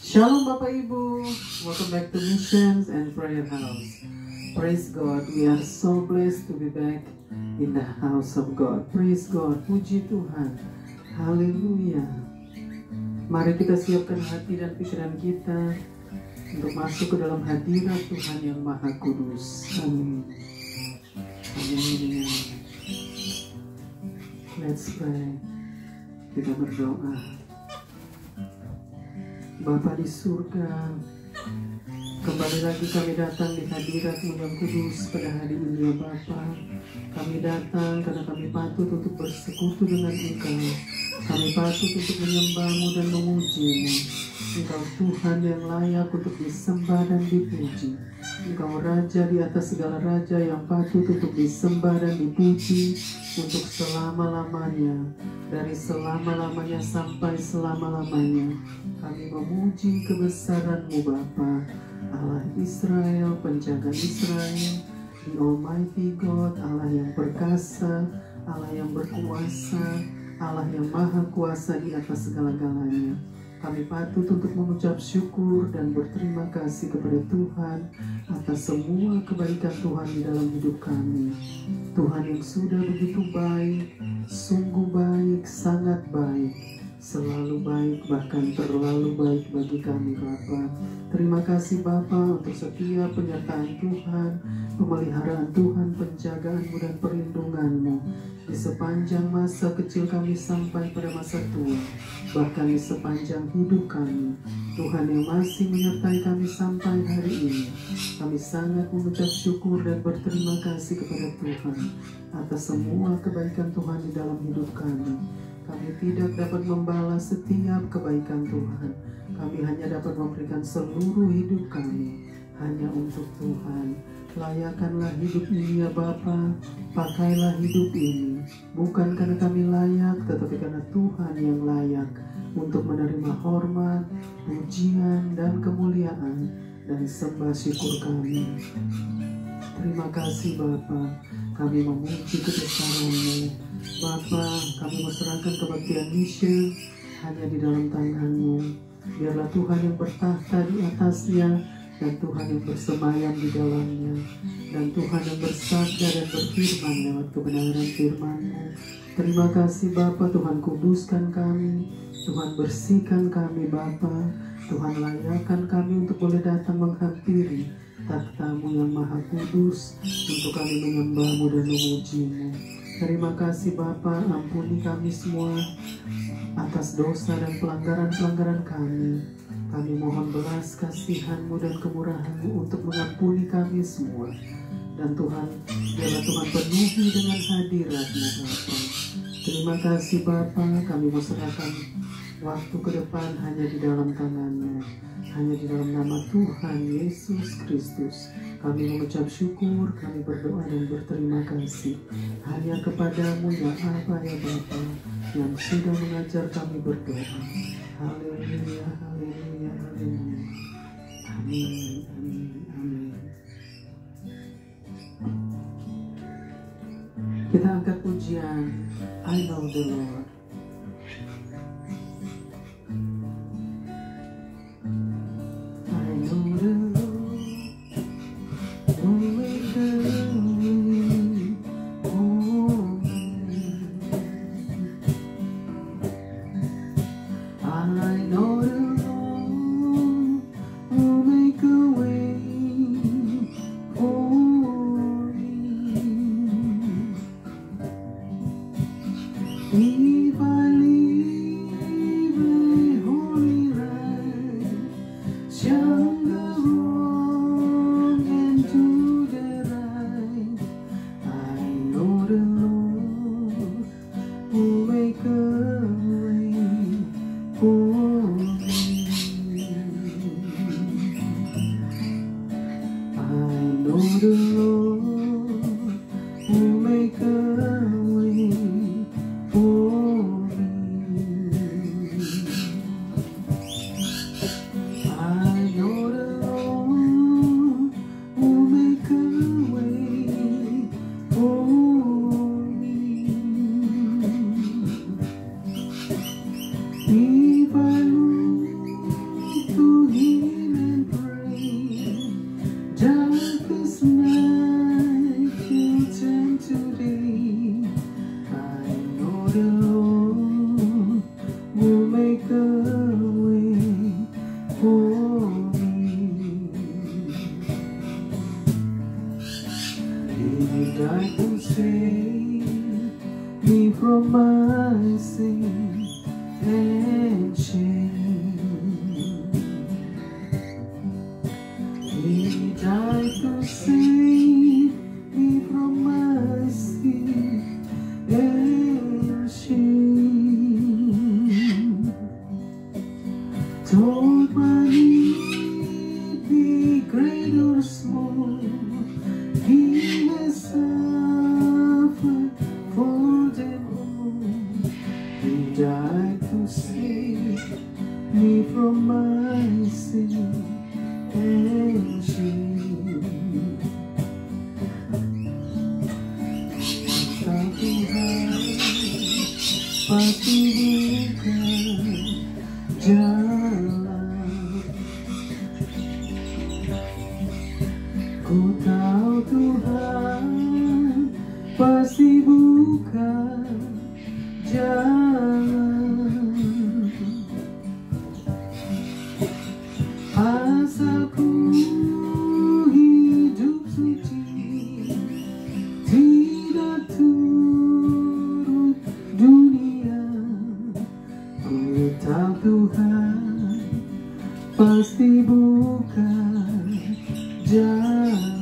Shalom Bapak Ibu, welcome back to Missions and Prayer House. Praise God, we are so blessed to be back in the house of God. Praise God, puji Tuhan, haleluya. Mari kita siapkan hati dan pikiran kita untuk masuk ke dalam hadirat Tuhan yang Maha Kudus. Amin. Haleluya. Let's pray. Kita berdoa. Bapa di surga, kembali lagi kami datang di hadirat-Mu yang kudus pada hari ini ya Bapa. Kami datang karena kami patut untuk bersekutu dengan Engkau. Kami patut untuk menyembah-Mu dan memuji-Mu. Engkau Tuhan yang layak untuk disembah dan dipuji. Engkau Raja di atas segala raja yang patut untuk disembah dan dipuji untuk selama-lamanya. Dari selama-lamanya sampai selama-lamanya. Kami memuji kebesaran-Mu Bapa, Allah Israel, penjaga Israel, the Almighty God, Allah yang perkasa, Allah yang berkuasa, Allah yang maha kuasa di atas segala-galanya. Kami patut untuk mengucap syukur dan berterima kasih kepada Tuhan atas semua kebaikan Tuhan di dalam hidup kami. Tuhan yang sudah begitu baik, sungguh baik, sangat baik, selalu baik, bahkan terlalu baik bagi kami Bapa. Terima kasih Bapa untuk setiap penyertaan Tuhan, pemeliharaan Tuhan, penjagaan-Mu dan perlindungan-Mu di sepanjang masa kecil kami sampai pada masa tua, bahkan di sepanjang hidup kami. Tuhan yang masih menyertai kami sampai hari ini. Kami sangat mengucap syukur dan berterima kasih kepada Tuhan atas semua kebaikan Tuhan di dalam hidup kami. Kami tidak dapat membalas setiap kebaikan Tuhan. Kami hanya dapat memberikan seluruh hidup kami hanya untuk Tuhan. Layakanlah hidup ini ya Bapa. Pakailah hidup ini bukan karena kami layak, tetapi karena Tuhan yang layak untuk menerima hormat, pujian, dan kemuliaan dan sembah syukur kami. Terima kasih Bapa. Kami memuji kebesaran-Mu Bapa. Kami berserahkan kebaktian mission hanya di dalam tangan-Mu. Biarlah Tuhan yang bertahta di atasnya dan Tuhan yang bersemayam di dalamnya, dan Tuhan yang bersabda dan berfirman lewat kebenaran firman-Mu. Terima kasih Bapa. Tuhan kuduskan kami, Tuhan bersihkan kami Bapa. Tuhan layakkan kami untuk boleh datang menghampiri takhta-Mu yang maha kudus untuk kami menyembah-Mu dan memuji-Mu. Terima kasih Bapa. Ampuni kami semua atas dosa dan pelanggaran-pelanggaran kami. Kami mohon belas kasihan-Mu dan kemurahan-Mu untuk mengampuni kami semua. Dan Tuhan, biarlah Tuhan penuhi dengan hadirat-Mu Bapa. Terima kasih Bapa. Kami mau serahkan waktu ke depan hanya di dalam tangan-Mu, hanya di dalam nama Tuhan Yesus Kristus. Kami mengucap syukur, kami berdoa dan berterima kasih hanya kepada-Mu ya Aba ya Bapa, yang sudah mengajar kami berdoa. Haleluya, haleluya, haleluya. Amin, amin, amin. Kita angkat pujian I Know the Lord. If I live a holy life, shun the wrong and do the right, I know the Lord will make a way for me. I know the Lord will make a way for me. I know the Lord will make a way for me. If I make a way for me. He died to save me from my sin and shame. He died to save me from my sin and shame. Don't my need be great or small, He has suffered for them all. He died to save me from my sin and shame. Tak Tuhan pasti bukan jalan. Ku tahu Tuhan pasti bukan jalan. Asal ku hidup suci, tidak turut dunia. Ku tahu Tuhan pasti bukan jalan.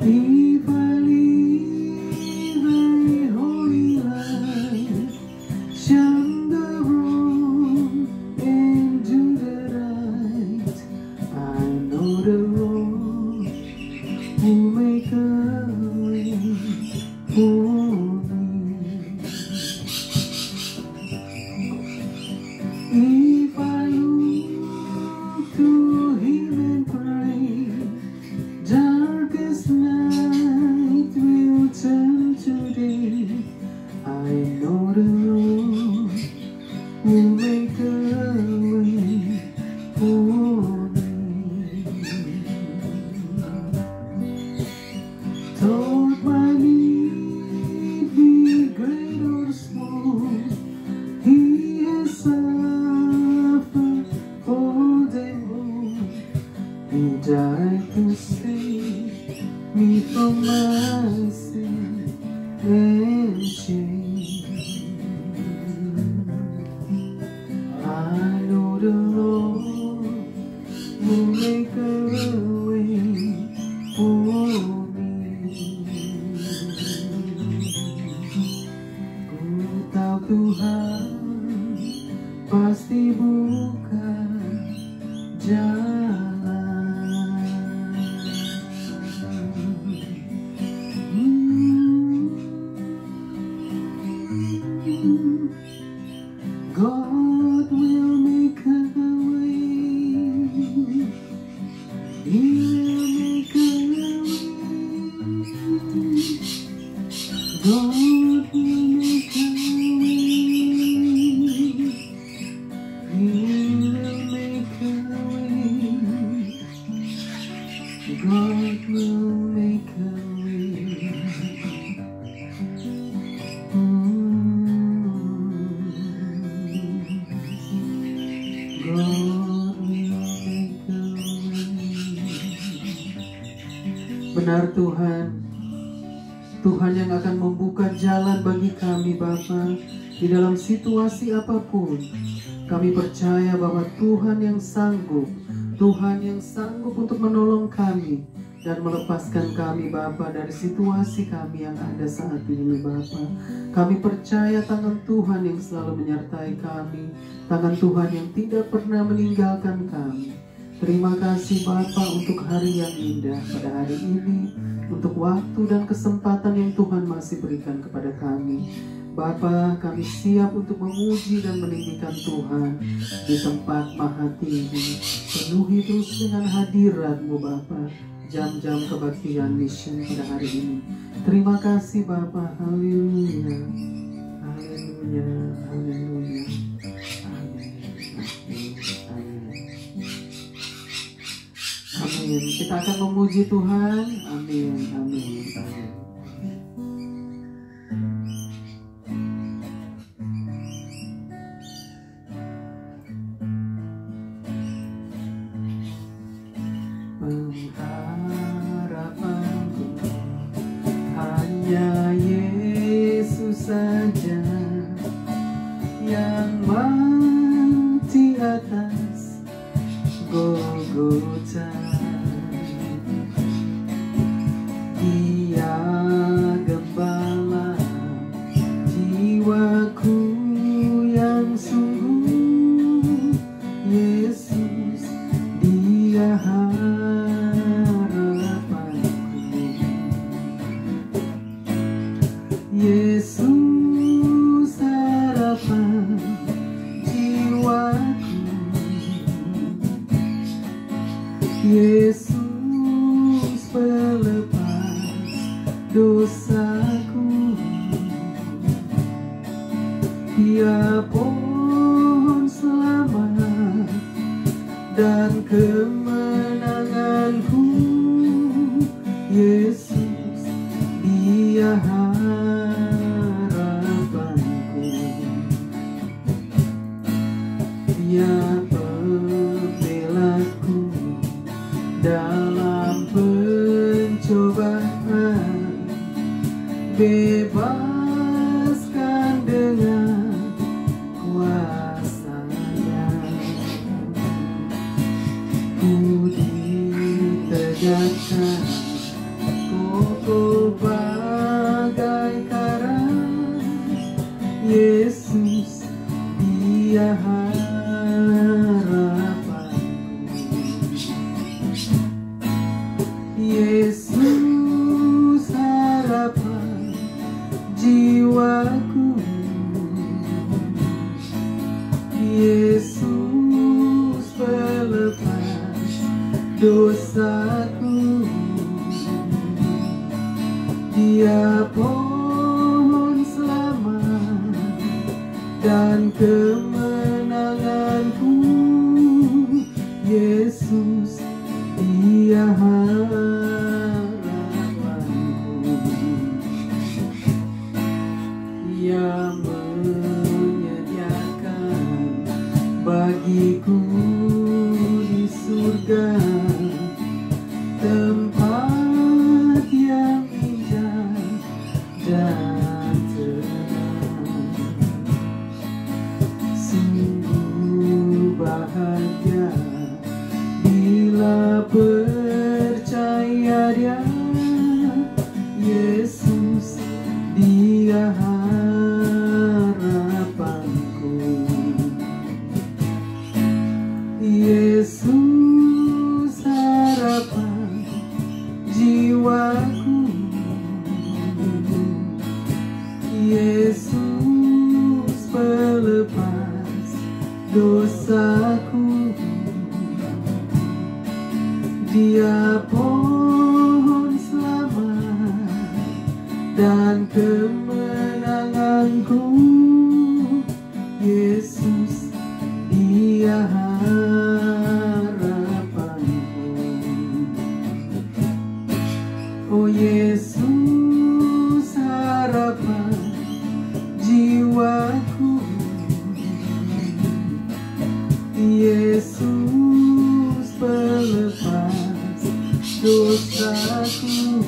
If I live a holy life, shun the wrong and do the right, I know the Lord will make a way for me. If I look to Him and pray, darkest night will turn to day. I know the Lord will make a way for me. Don't my need be great or small, He has suffered for them all. He died to save me from my sin and shame. I know the Lord will make a way for me. Ku tahu Tuhan pasti bukan jalan. God will make a way. He will make a way. God will make a way. He will make a way. God will make a way. Benar Tuhan, Tuhan yang akan membuka jalan bagi kami Bapa di dalam situasi apapun. Kami percaya bahwa Tuhan yang sanggup untuk menolong kami dan melepaskan kami Bapa dari situasi kami yang ada saat ini Bapa. Kami percaya tangan Tuhan yang selalu menyertai kami, tangan Tuhan yang tidak pernah meninggalkan kami. Terima kasih Bapa untuk hari yang indah pada hari ini, untuk waktu dan kesempatan yang Tuhan masih berikan kepada kami. Bapa, kami siap untuk memuji dan meninggikan Tuhan di tempat maha tinggi. Penuhi terus dengan hadirat-Mu Bapa, jam-jam kebaktian mission pada hari ini. Terima kasih Bapa, haleluya, haleluya, haleluya. Amin. Kita akan memuji Tuhan. Amin. Amin. Amin. saja yang mati atas Golgota. Dia gembala jiwaku yang sungguh, Yesus dia harapanku. Yesus harapan jiwaku, Yesus pelepas dosaku. Dia pohon selamat dan kemenanganku, Yesus dia harapanku. Dia pembelaku dalam pencobaan, bebaskan dengan kuasa-Nya. Ku ditegakkan kokoh bagai karang, Yesus dia harapanku. Yesus harapan jiwaku, Yesus pelepas dosaku. Dia pohon selamat dan kemenanganku, Yesus dia harapanku. Ia menyediakan bagiku di surga tempat yang indah dan tenang. Sungguh bahagia bila percaya Dia, Yesus dia harapanku. Yesus harapan jiwaku, Yesus pelepas dosaku. Dia pohon selamat dan kemenanganku, Yesus dia harapanku. Oh Yesus harapan jiwaku, Yesus pelepas dosaku.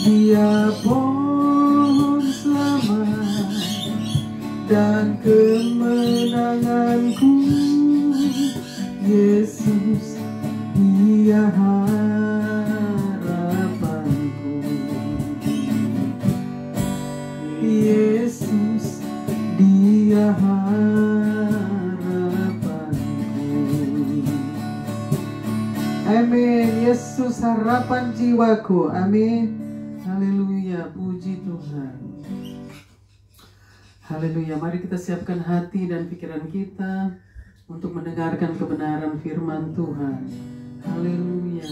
Dia pohon selamat dan kemenanganku, Yesus dia harapanku. Yesus dia harapanku. Amin. Yesus harapan jiwaku. Amin. Haleluya, puji Tuhan. Haleluya, mari kita siapkan hati dan pikiran kita untuk mendengarkan kebenaran firman Tuhan. Haleluya.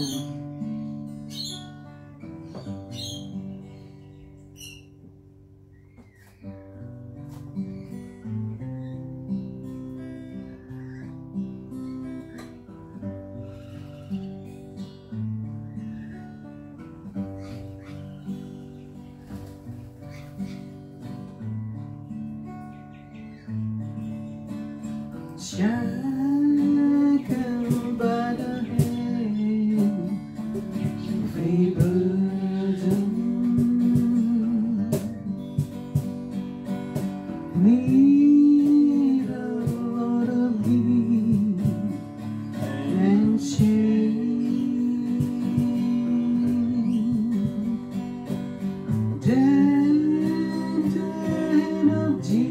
need a lot of giving and change. Dead of Jesus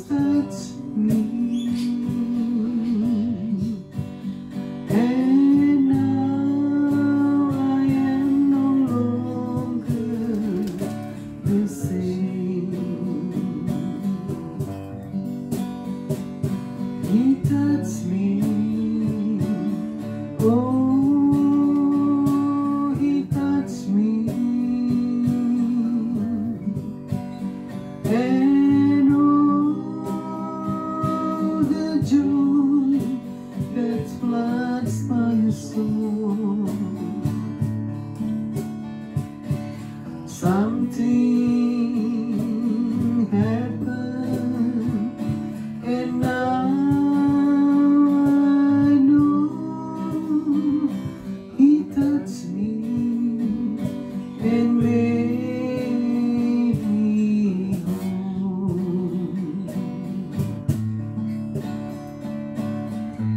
touch me, and now I am no longer the same. He touched me, oh, He touched me, and oh, the joy that floods my soul. Something happened, and now I know He touched me and made me whole.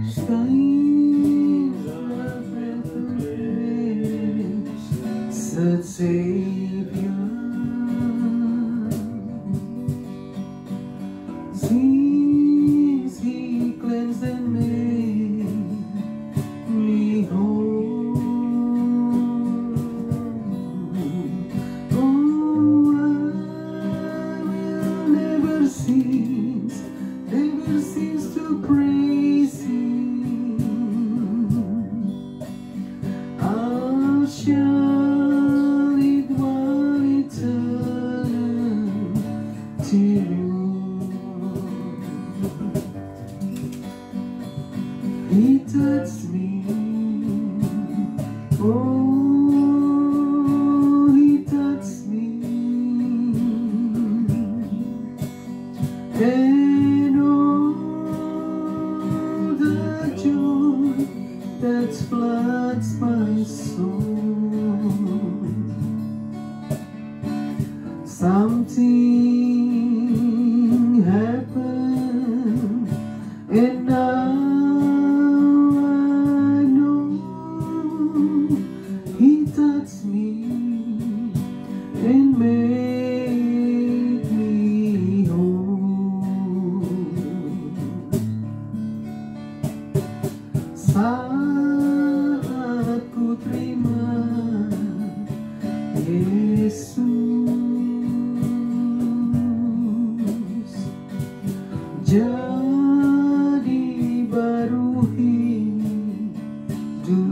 Skies are breathless, said Savior. Since He cleansed and made me whole, oh, I will never cease to praise Him. I'll shout it while eternity. He touched me, oh, He touched me, and oh, the joy that floods my soul. Something happened, and now He touched me and made me whole. Saat ku terima Yesus, jadi baru hidupku.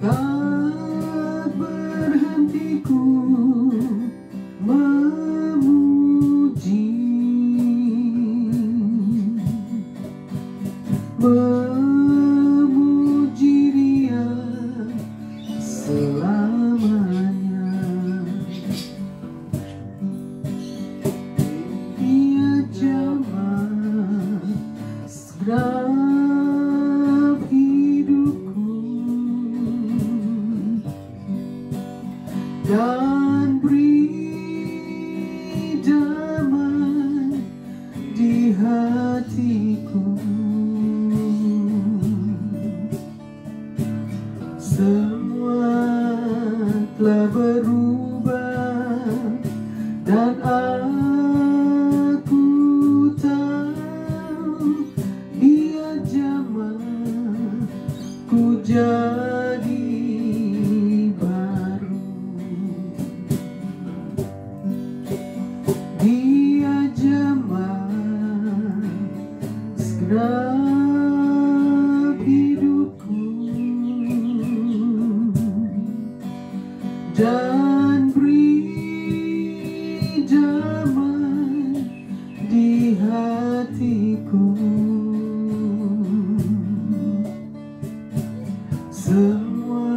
Tak berhenti ku memuji Dia selamanya. Dia jamah segenap hidupku dan beri damai di hatiku. Semua telah berubah dan aku tahu Dia jamah ku jadi baru. Dia jamah segenap hidupku dan beri damai di hatiku. Semua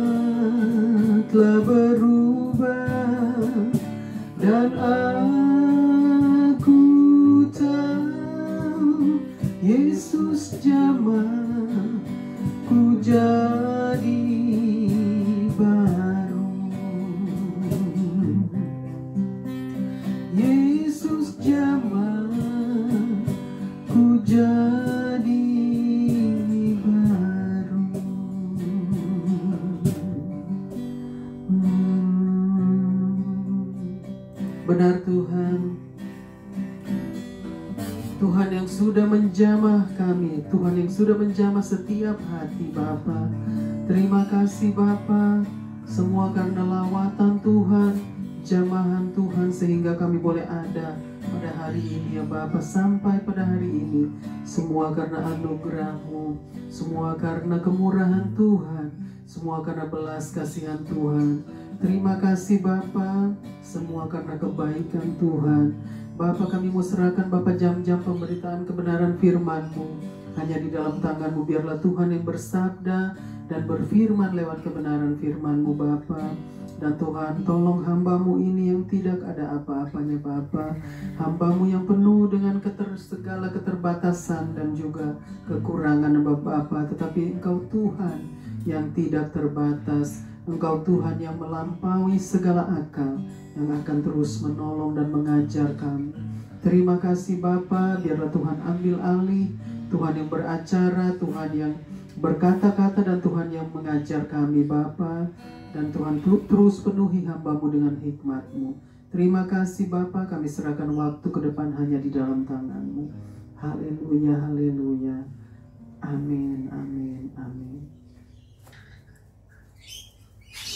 telah berubah dan aku tahu Yesus jamah ku jadi baru. Benar Tuhan, Tuhan yang sudah menjamah kami, Tuhan yang sudah menjamah setiap hati Bapa. Terima kasih Bapa, semua karena lawatan Tuhan, jamahan Tuhan, sehingga kami boleh ada pada hari ini ya Bapa, sampai pada hari ini. Semua karena anugerah-Mu, semua karena kemurahan Tuhan, semua karena belas kasihan Tuhan. Terima kasih Bapa, semua karena kebaikan Tuhan. Bapa, kami mau serahkan Bapa jam-jam pemberitaan kebenaran firman-Mu. Hanya di dalam tangan-Mu, biarlah Tuhan yang bersabda dan berfirman lewat kebenaran firman-Mu Bapa. Dan Tuhan, tolong hamba-Mu ini yang tidak ada apa-apanya Bapa. Hamba-Mu yang penuh dengan segala keterbatasan dan juga kekurangan Bapa. Tetapi Engkau Tuhan yang tidak terbatas. Engkau Tuhan yang melampaui segala akal, yang akan terus menolong dan mengajar kami. Terima kasih Bapa, biarlah Tuhan ambil alih, Tuhan yang beracara, Tuhan yang berkata-kata, dan Tuhan yang mengajar kami Bapa. Dan Tuhan terus penuhi hamba-Mu dengan hikmat-Mu. Terima kasih Bapa, kami serahkan waktu ke depan hanya di dalam tangan-Mu. Haleluya, haleluya. Amin, amin, amin.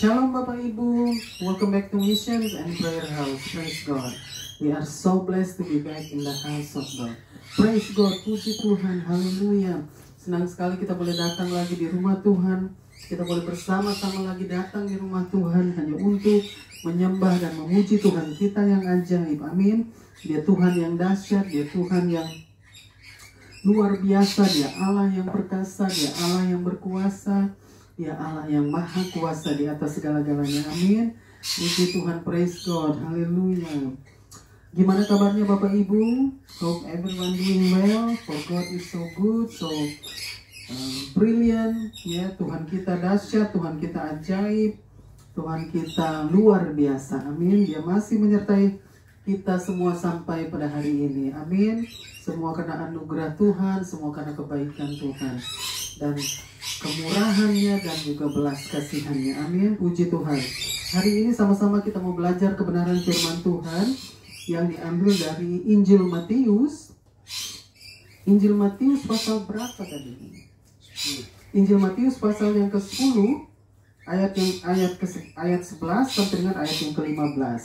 Shalom Bapak Ibu, welcome back to Missions and Prayer House. Praise God. We are so blessed to be back in the house of God. Praise God, puji Tuhan, haleluya. Senang sekali kita boleh datang lagi di rumah Tuhan. Kita boleh bersama-sama lagi datang di rumah Tuhan hanya untuk menyembah dan memuji Tuhan kita yang ajaib. Amin. Dia Tuhan yang dahsyat, Dia Tuhan yang luar biasa, Dia Allah yang perkasa, Dia Allah yang berkuasa, Dia Allah yang maha kuasa di atas segala-galanya. Amin. Puji Tuhan, praise God, haleluya. Gimana kabarnya Bapak Ibu? Hope everyone doing well. For God is so good, so brilliant. Ya, Tuhan kita dahsyat, Tuhan kita ajaib, Tuhan kita luar biasa. Amin. Dia masih menyertai kita semua sampai pada hari ini. Amin. Semua karena anugerah Tuhan, semua karena kebaikan Tuhan dan kemurahannya dan juga belas kasihannya. Amin. Puji Tuhan. Hari ini sama-sama kita mau belajar kebenaran firman Tuhan yang diambil dari Injil Matius. Injil Matius pasal berapa tadi? Injil Matius pasal yang ke-10 ayat 11 sampai dengan ayat yang ke-15.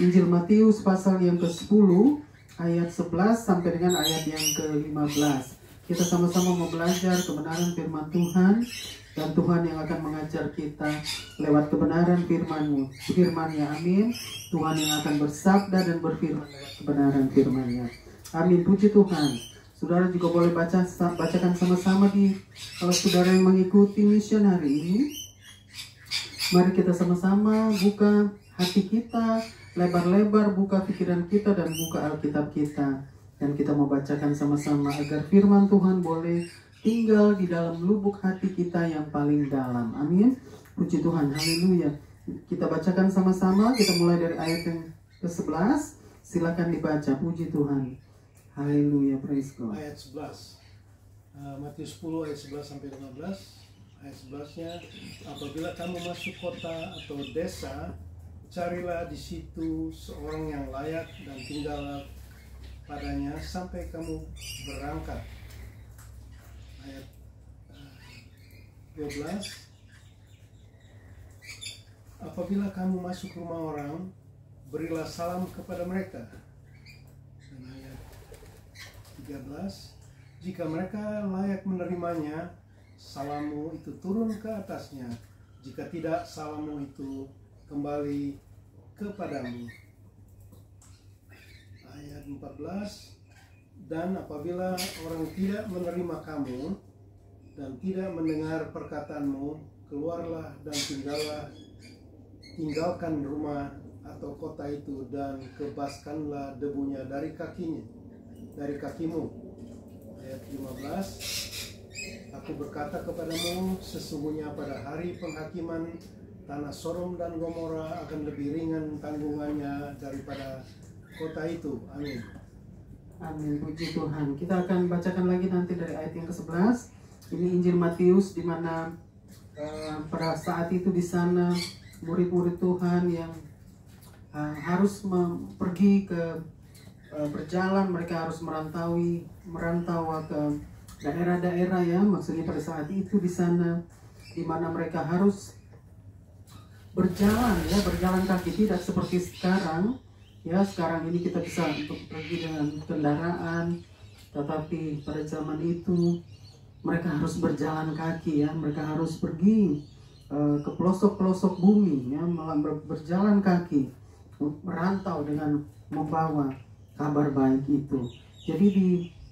Injil Matius pasal yang ke-10 ayat 11 sampai dengan ayat yang ke-15. Kita sama-sama mau belajar kebenaran firman Tuhan, dan Tuhan yang akan mengajar kita lewat kebenaran firman-Nya. Amin. Tuhan yang akan bersabda dan berfirman lewat kebenaran firman-Nya. Amin. Puji Tuhan. Saudara juga boleh bacakan sama-sama kalau saudara yang mengikuti mission hari ini. Mari kita sama-sama buka hati kita, lebar-lebar buka pikiran kita dan buka Alkitab kita. Dan kita mau bacakan sama-sama agar firman Tuhan boleh tinggal di dalam lubuk hati kita yang paling dalam. Amin. Puji Tuhan. Haleluya. Kita bacakan sama-sama. Kita mulai dari ayat yang ke-11. Silakan dibaca. Puji Tuhan. Haleluya. Praise God. Ayat 11. Matius 10 ayat 11 sampai 15. Ayat 11-nya, apabila kamu masuk kota atau desa, carilah di situ seorang yang layak dan tinggallah padanya sampai kamu berangkat. Ayat 12. Apabila kamu masuk rumah orang, berilah salam kepada mereka. Dan ayat 13. Jika mereka layak menerimanya, salammu itu turun ke atasnya. Jika tidak, salammu itu kembali kepadamu. Ayat 14. Dan apabila orang tidak menerima kamu dan tidak mendengar perkataanmu, keluarlah dan tinggalkan rumah atau kota itu dan kebaskanlah debunya dari kakimu. Ayat 15. Aku berkata kepadamu, sesungguhnya pada hari penghakiman tanah Sodom dan Gomora akan lebih ringan tanggungannya daripada kota itu. Amin. Amin. Puji Tuhan. Kita akan bacakan lagi nanti dari ayat yang ke-11. Ini Injil Matius, di mana pada saat itu di sana murid-murid Tuhan yang harus pergi ke berjalan, mereka harus merantau ke daerah-daerah ya, maksudnya pada saat itu di sana di mana mereka harus berjalan ya, berjalan kaki, tidak seperti sekarang ya. Sekarang ini kita bisa untuk pergi dengan kendaraan, tetapi pada zaman itu mereka harus berjalan kaki ya, mereka harus pergi ke pelosok-pelosok bumi ya, berjalan kaki, merantau dengan membawa kabar baik itu. Jadi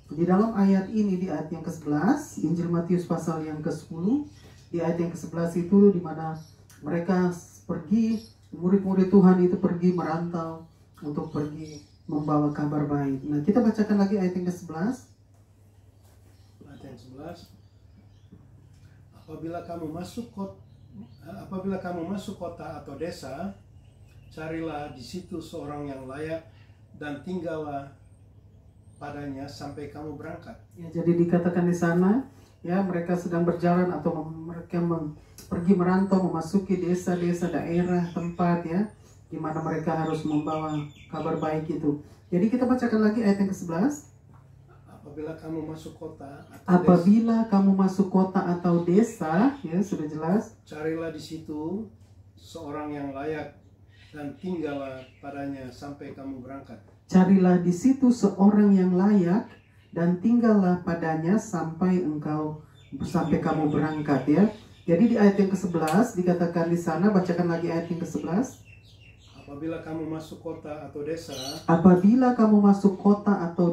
di dalam ayat ini, di ayat yang ke-11 Injil Matius pasal yang ke-10, di ayat yang ke-11 itu di mana mereka pergi, murid-murid Tuhan itu pergi merantau untuk pergi membawa kabar baik. Nah, kita bacakan lagi ayat yang ke-11. Ayat yang 11. Apabila kamu masuk kota atau desa, carilah di situ seorang yang layak dan tinggallah padanya sampai kamu berangkat. Ya, jadi dikatakan di sana ya, mereka sedang berjalan atau mereka pergi merantau memasuki desa-desa, daerah, tempat ya, di mana mereka harus membawa kabar baik itu. Jadi kita bacakan lagi ayat yang ke-11. Apabila kamu masuk kota atau desa, ya sudah jelas. Carilah di situ seorang yang layak dan tinggallah padanya sampai kamu berangkat. Carilah di situ seorang yang layak dan tinggallah padanya sampai kamu berangkat ya. Jadi di ayat yang ke-11 dikatakan di sana, bacakan lagi ayat yang ke-11. Apabila kamu masuk kota atau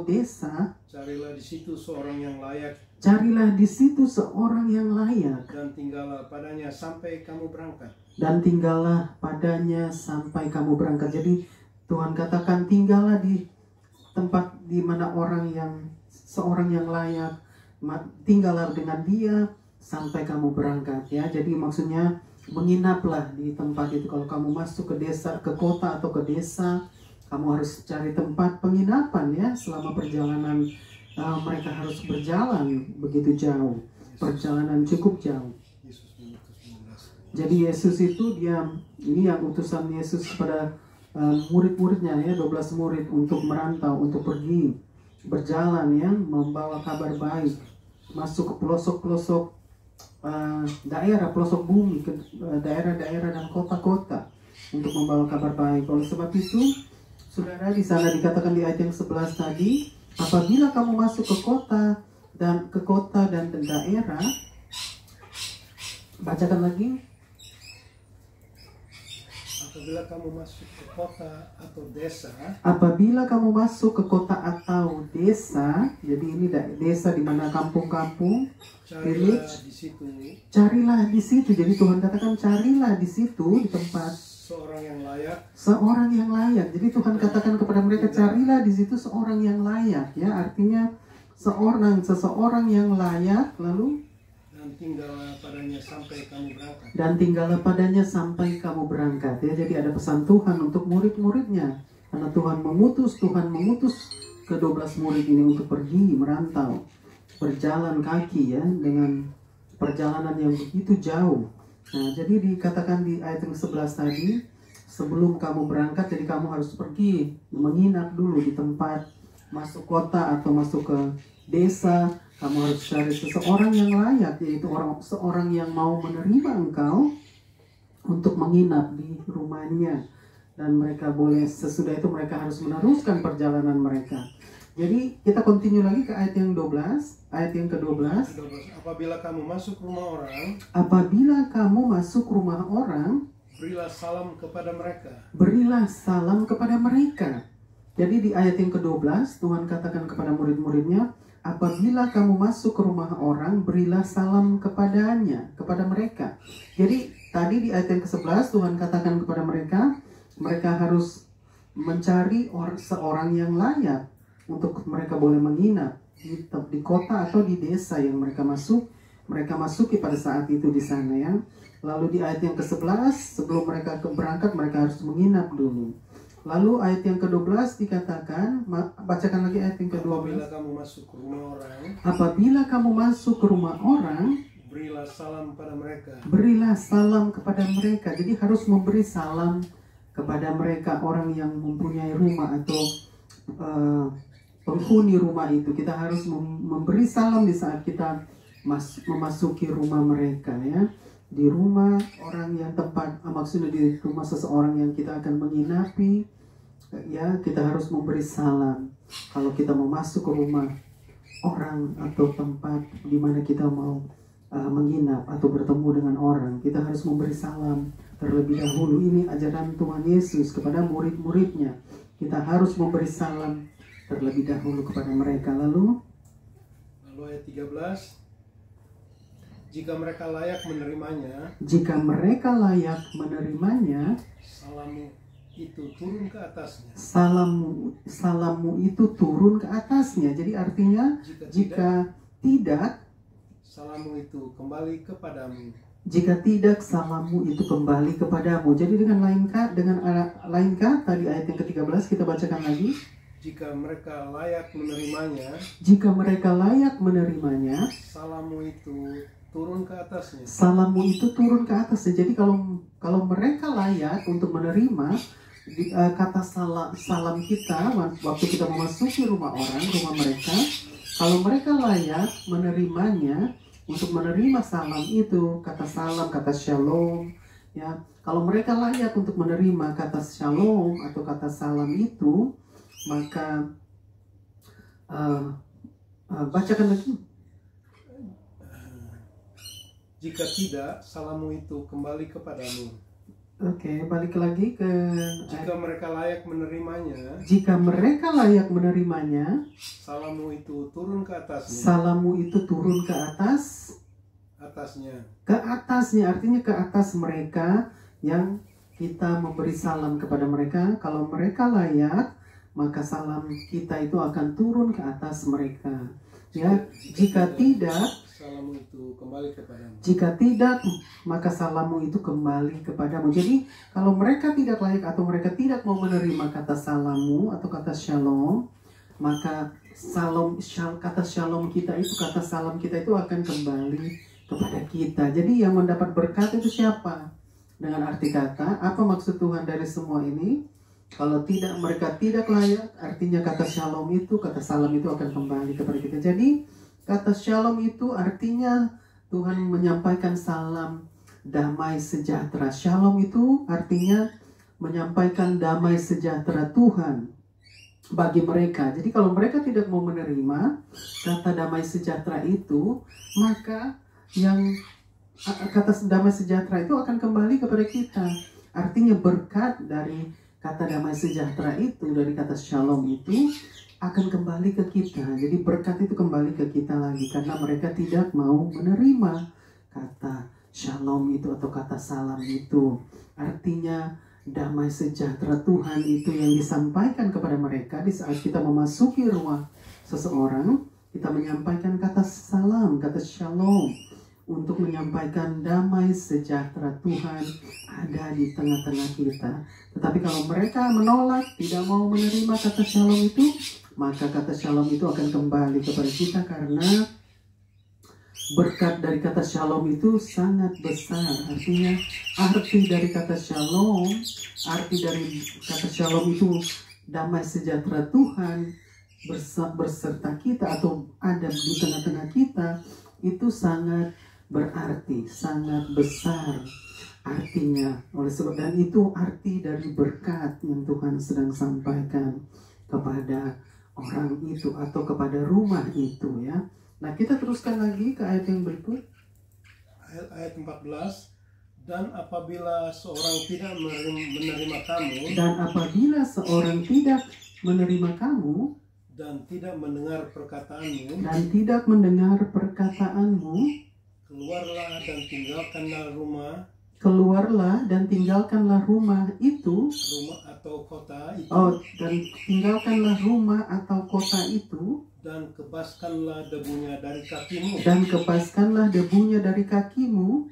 desa, carilah di situ seorang yang layak. Dan tinggallah padanya sampai kamu berangkat. Jadi Tuhan katakan tinggallah di tempat di mana seorang yang layak, tinggallah dengan dia sampai kamu berangkat ya. Jadi maksudnya menginaplah di tempat itu. Kalau kamu masuk ke desa, ke kota atau ke desa, kamu harus cari tempat penginapan ya selama perjalanan. Mereka harus berjalan begitu jauh, perjalanan cukup jauh. Jadi Yesus itu ini yang utusan Yesus pada murid-muridnya ya, 12 murid untuk merantau, untuk pergi berjalan ya, membawa kabar baik, masuk ke pelosok-pelosok daerah, pelosok bumi, ke daerah-daerah dan kota-kota untuk membawa kabar baik. Oleh sebab itu, saudara, di sana dikatakan di ayat yang 11 tadi, apabila kamu masuk ke kota dan daerah, bacakan lagi. Apabila kamu masuk ke kota atau desa, jadi ini desa di mana kampung-kampung, carilah di situ. Jadi Tuhan katakan carilah di situ, di tempat seorang yang layak. Jadi Tuhan katakan kepada mereka, carilah di situ seorang yang layak ya, artinya seseorang yang layak, lalu dan tinggallah padanya sampai kamu berangkat ya. Jadi ada pesan Tuhan untuk murid-muridnya, karena Tuhan mengutus ke-12 murid ini untuk pergi merantau, berjalan kaki ya, dengan perjalanan yang begitu jauh. Nah, jadi dikatakan di ayat yang 11 tadi, sebelum kamu berangkat, jadi kamu harus pergi menginap dulu di tempat, masuk kota atau masuk ke desa. Kamu harus cari seseorang yang layak, yaitu seorang yang mau menerima engkau untuk menginap di rumahnya. Dan mereka boleh, sesudah itu mereka harus meneruskan perjalanan mereka. Jadi kita continue lagi ke ayat yang 12, ayat yang ke-12. Apabila kamu masuk rumah orang, berilah salam kepada mereka. Jadi di ayat yang ke-12 Tuhan katakan kepada murid-muridnya, apabila kamu masuk ke rumah orang, berilah salam kepada mereka. Jadi tadi di ayat yang ke-11 Tuhan katakan kepada mereka harus mencari seorang yang layak untuk mereka boleh menginap di kota atau di desa yang mereka masuki pada saat itu di sana ya. Lalu di ayat yang ke-11, sebelum mereka berangkat, mereka harus menginap dulu. Lalu ayat yang ke-12 dikatakan, bacakan lagi ayat yang ke-12. Apabila kamu masuk ke rumah orang, berilah salam kepada mereka. Jadi harus memberi salam kepada mereka orang yang mempunyai rumah atau penghuni rumah itu. Kita harus memberi salam di saat kita memasuki rumah mereka, ya. Di rumah orang yang maksudnya di rumah seseorang yang kita akan menginapi, ya, kita harus memberi salam. Kalau kita mau masuk ke rumah orang atau tempat di mana kita mau menginap atau bertemu dengan orang, kita harus memberi salam terlebih dahulu. Ini ajaran Tuhan Yesus kepada murid-muridnya. Kita harus memberi salam terlebih dahulu kepada mereka. Lalu ayat 13, jika mereka layak menerimanya, salammu itu turun ke atasnya. Salammu itu turun ke atasnya. Jadi artinya jika tidak, salammu itu kembali kepadamu. Jika tidak, salammu itu kembali kepadamu. Jadi dengan lain kata di ayat yang ke-13 kita bacakan lagi. Jika mereka layak menerimanya, salammu itu turun ke atasnya. Jadi kalau mereka layak untuk menerima kata salam kita waktu kita memasuki rumah mereka, kalau mereka layak menerimanya, untuk menerima salam itu, kata salam, kata shalom, ya. Kalau mereka layak untuk menerima kata shalom atau kata salam itu, maka bacakan lagi. Jika tidak, salammu itu kembali kepadamu. Oke, balik lagi ke jika mereka layak menerimanya, salammu itu turun ke atasnya. Ke atasnya artinya ke atas mereka yang kita memberi salam kepada mereka. Kalau mereka layak, maka salam kita itu akan turun ke atas mereka. Ya, jika tidak, salammu itu kembali kepadamu. Jika tidak, maka salammu itu kembali kepadamu. Jadi, kalau mereka tidak layak atau mereka tidak mau menerima kata salammu atau kata shalom, maka kata shalom kita itu, kata salam kita itu akan kembali kepada kita. Jadi, yang mendapat berkat itu siapa? Dengan arti kata, apa maksud Tuhan dari semua ini? Kalau mereka tidak layak, artinya kata shalom itu, kata salam itu akan kembali kepada kita. Jadi, kata shalom itu artinya Tuhan menyampaikan salam damai sejahtera. Shalom itu artinya menyampaikan damai sejahtera Tuhan bagi mereka. Jadi kalau mereka tidak mau menerima kata damai sejahtera itu, maka yang kata damai sejahtera itu akan kembali kepada kita. Artinya berkat dari kata damai sejahtera itu, dari kata shalom itu akan kembali ke kita. Jadi berkat itu kembali ke kita lagi karena mereka tidak mau menerima kata shalom itu atau kata salam itu. Artinya damai sejahtera Tuhan itu yang disampaikan kepada mereka di saat kita memasuki rumah seseorang, kita menyampaikan kata salam, kata shalom, untuk menyampaikan damai sejahtera Tuhan ada di tengah-tengah kita. Tetapi kalau mereka menolak, tidak mau menerima kata shalom itu, maka kata shalom itu akan kembali kepada kita karena berkat dari kata shalom itu sangat besar. Artinya arti dari kata shalom itu damai sejahtera Tuhan berserta kita atau ada di tengah-tengah kita, itu sangat berarti, sangat besar artinya. Oleh sebab dan itu arti dari berkat yang Tuhan sedang sampaikan kepada orang itu atau kepada rumah itu, ya. Nah, kita teruskan lagi ke ayat yang berikut. Ayat 14. Dan apabila seorang tidak menerima kamu, dan tidak mendengar perkataanmu, keluarlah dan tinggalkanlah rumah itu, atau kota itu, tinggalkanlah rumah atau kota itu, dan kebaskanlah debunya dari kakimu.